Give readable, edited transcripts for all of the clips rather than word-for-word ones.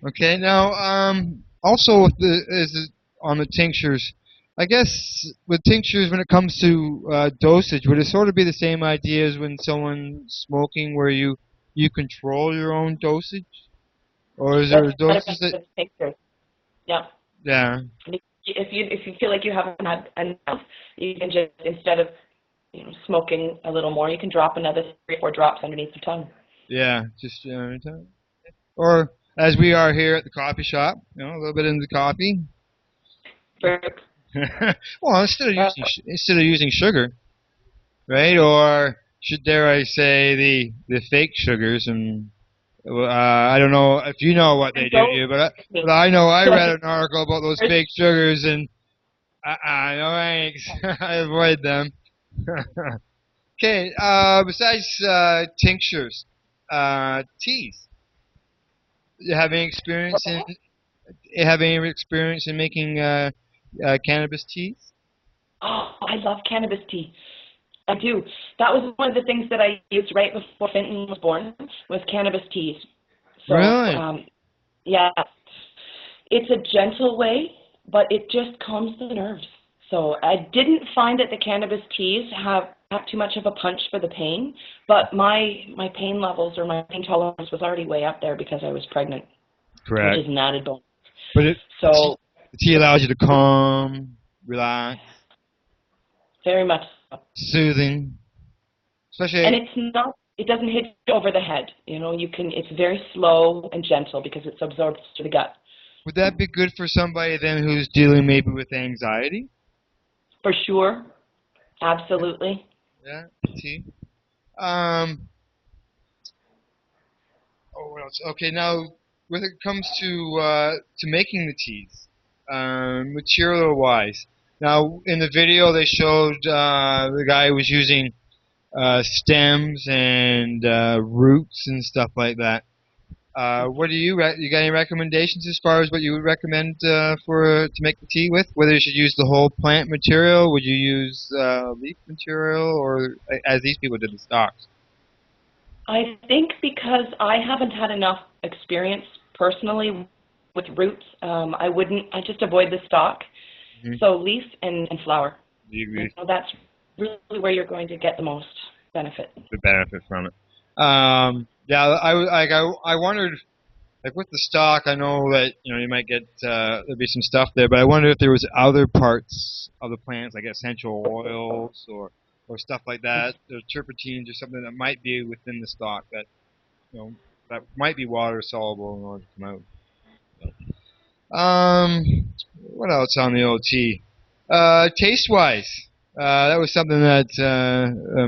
Okay. Now, also with on the tinctures, I guess with tinctures, when it comes to dosage, would it sort of be the same idea as when someone's smoking, where you control your own dosage, or is there That's a what dosage about that? the tinctures. Yeah. Yeah. If you feel like you haven't had enough, you can just, instead of smoking a little more, you can drop another 3 or 4 drops underneath the tongue. Yeah. Just or as we are here at the coffee shop, a little bit into the coffee. For, Well, instead of using sugar, right? Or should dare I say the fake sugars and I don't know if you know what they do to don't. you, but I know I read an article about those fake sugars and no thanks. I avoid them. Okay. Besides tinctures, teas. You have any experience in making cannabis teas? Oh, I love cannabis tea. I do. That was one of the things that I used right before Fenton was born, was cannabis teas. So, Really? yeah, it's a gentle way, but it just calms the nerves. So I didn't find that the cannabis teas have too much of a punch for the pain, but my pain levels or my pain tolerance was already way up there because I was pregnant, which Correct. is an added bonus. But So the tea allows you to calm, relax, very much so. soothing, And especially. it's not, it doesn't hit you over the head. It's very slow and gentle because it's absorbed to the gut. Would that be good for somebody then who's dealing maybe with anxiety? For sure. Yeah, Absolutely. yeah, tea. Um, oh, what else? Okay, now when it comes to making the teas, material wise. Now in the video they showed the guy was using stems and roots and stuff like that. What do you got any recommendations as far as what you would recommend for to make the tea with? Whether you should use the whole plant material, would you use leaf material, or as these people did the stalks? I think because I haven't had enough experience personally with roots, I just avoid the stalk. Mm-hmm. So leaf and flower. Do you agree? That's really where you're going to get the most benefit. The benefit from it. Yeah, I wondered like with the stock. I know that you might get there'd be some stuff there, but I wonder if there was other parts of the plants like essential oils or stuff like that, or terpenes or something that might be within the stock that you know that might be water soluble in order to come out. What else on the OT? Taste wise, that was something that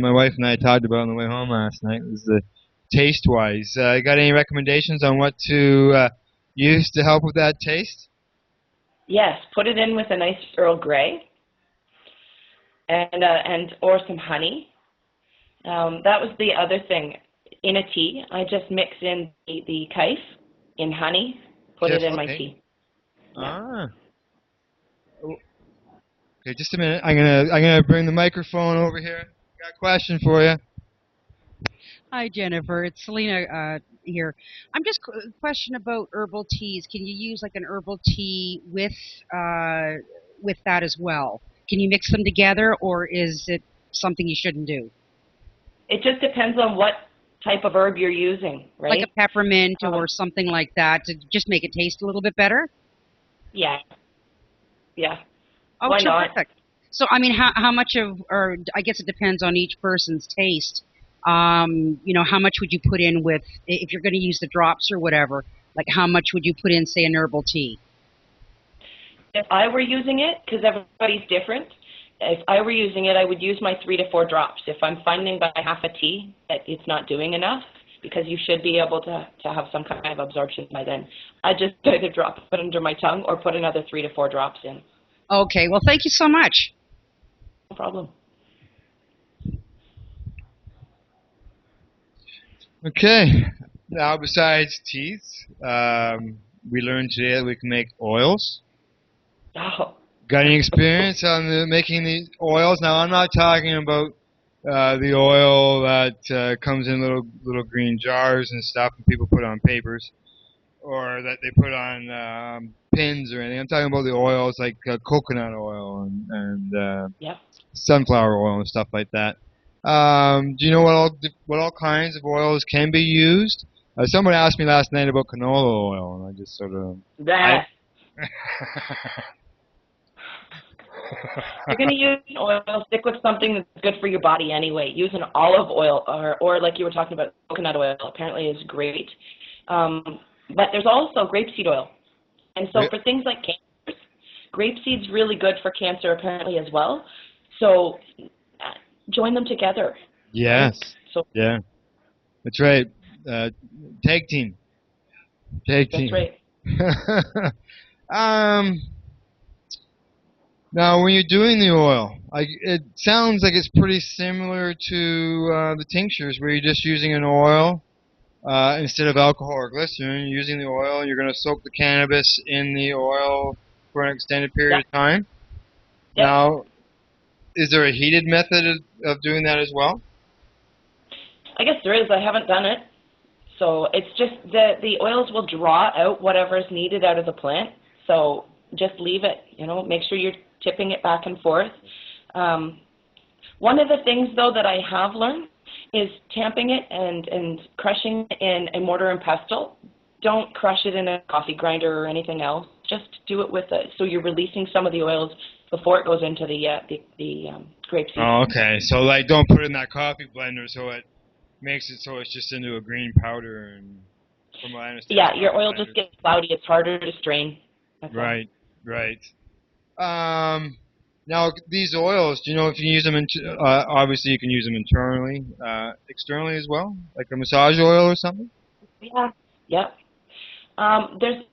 my wife and I talked about on the way home last night. Was the taste wise? Got any recommendations on what to use to help with that taste? Yes, put it in with a nice Earl Grey and or some honey. That was the other thing. In a tea, I just mix in the kief in honey, put it Careful, in my okay. tea. Yeah. Ah, okay. Just a minute. I'm gonna bring the microphone over here. Got a question for you. Hi, Jennifer. It's Selena here. I'm just question about herbal teas. Can you use like an herbal tea with that as well? Can you mix them together, or is it something you shouldn't do? It just depends on what type of herb you're using, Like a right? peppermint Um, or something like that to just make it taste a little bit better? yeah, yeah. Oh, Why not? terrific. So, I mean, how much of, or I guess it depends on each person's taste. How much would you put in with, if you're going to use the drops or whatever, like how much would you put in, say, an herbal tea? If I were using it, because everybody's different, if I were using it, I would use my 3 to 4 drops. If I'm finding by half a tea that it's not doing enough, because you should be able to have some kind of absorption by then, I just either drop it under my tongue or put another 3 to 4 drops in. Okay, well, thank you so much. No problem. Okay. Now, besides teas, we learned today that we can make oils. Oh, Got any experience on making the oils? Now, I'm not talking about the oil that comes in little green jars and stuff, and people put on papers. or that they put on pins or anything. I'm talking about the oils like coconut oil and Yep. sunflower oil and stuff like that. Do you know what all kinds of oils can be used? Someone asked me last night about canola oil, and I just sort of I. That. If you're going to use an oil, stick with something that's good for your body anyway. Use an olive oil or like you were talking about, coconut oil apparently is great. But there's also grapeseed oil. And so for things like cancer, grapeseed's really good for cancer apparently as well. So join them together. Yes. Right? So Yeah. That's right. Tag team. Tag team. that's right. Now, when you're doing the oil, it sounds like it's pretty similar to the tinctures, where you're just using an oil instead of alcohol or glycerin. You're using the oil, and you're going to soak the cannabis in the oil for an extended period of time. Yep. Now, is there a heated method of doing that as well? I guess there is. I haven't done it. So it's just the oils will draw out whatever is needed out of the plant. So just leave it, make sure you're tipping it back and forth. One of the things, though, that I have learned is tamping it and crushing it in a mortar and pestle. Don't crush it in a coffee grinder or anything else. Just do it with it. So you're releasing some of the oils before it goes into the grapeseed. Oh, okay. So, don't put it in that coffee blender so it makes it so it's just into a green powder. And from what I understand. Yeah, your oil just gets cloudy. It's harder to strain. Right. Now, these oils, do you know if you can use them, obviously you can use them internally, externally as well? Like a massage oil or something? Yeah, yep. There's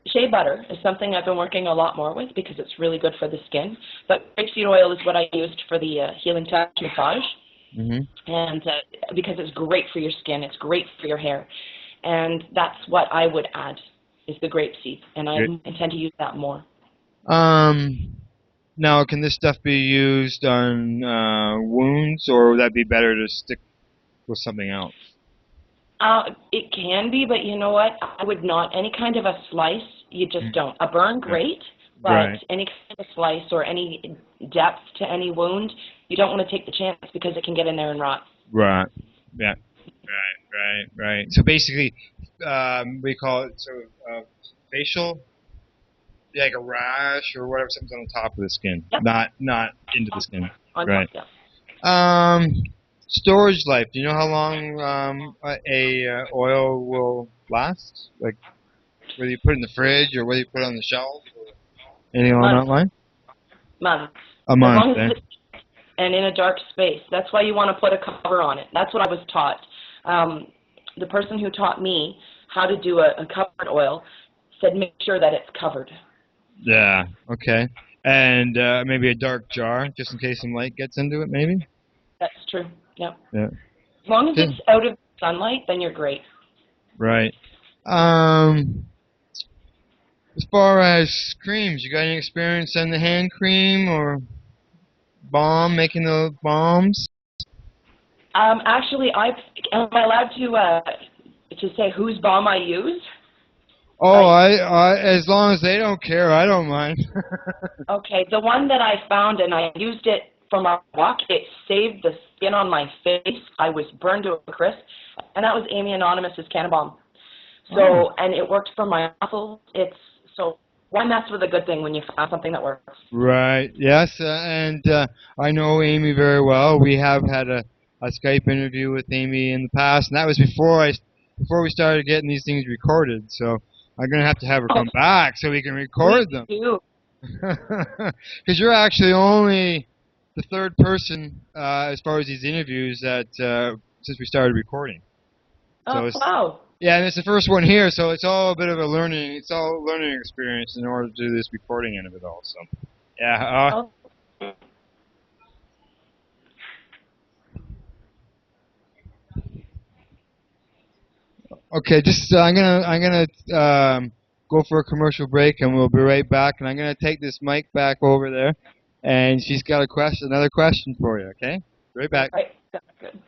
shea butter is something I've been working a lot more with because it's really good for the skin. But grapeseed oil is what I used for the healing touch massage. Mm-hmm. And because it's great for your skin, it's great for your hair. And that's what I would add is the grapeseed. And I intend to use that more. Now, can this stuff be used on wounds, or would that be better to stick with something else? It can be, but you know what? I would not. Any kind of a slice, you just don't. A burn, great, but any kind of slice or any depth to any wound, you don't want to take the chance because it can get in there and rot. Right. Yeah. Right. So basically, we call it sort of facial. Like a rash or whatever, something's on the top of the skin, not into the skin. Right. Storage life. Do you know how long a oil will last? Like whether you put it in the fridge or whether you put it on the shelf or anything along that line? Months. A month. As long as it's and in a dark space. That's why you want to put a cover on it. That's what I was taught. The person who taught me how to do a covered oil said make sure that it's covered. Yeah, okay. And maybe a dark jar, just in case some light gets into it, maybe? That's true, yeah. Yeah. As long as it's out of sunlight, then you're great. Right. As far as creams, you got any experience in the hand cream or making the bombs? Actually, am I allowed to say whose balm I use? Oh, I as long as they don't care, I don't mind. Okay, the one that I found and I used it for my walk, it saved the skin on my face. I was burned to a crisp, and that was Amy Anonymous's Cannabis. So, and it worked for my muscles. Why mess with a good thing when you found something that works? Right. Yes, and I know Amy very well. We have had a Skype interview with Amy in the past, and that was before we started getting these things recorded. So I'm going to have her come back so we can record them. Because you're actually only the third person as far as these interviews that since we started recording. So wow. Yeah, and it's the first one here, so it's all a bit of a learning experience in order to do this recording end of it all. So, yeah. Okay, just I'm gonna go for a commercial break, and we'll be right back. And I'm gonna take this mic back over there, and she's got another question for you. Okay, right back. Right. Good.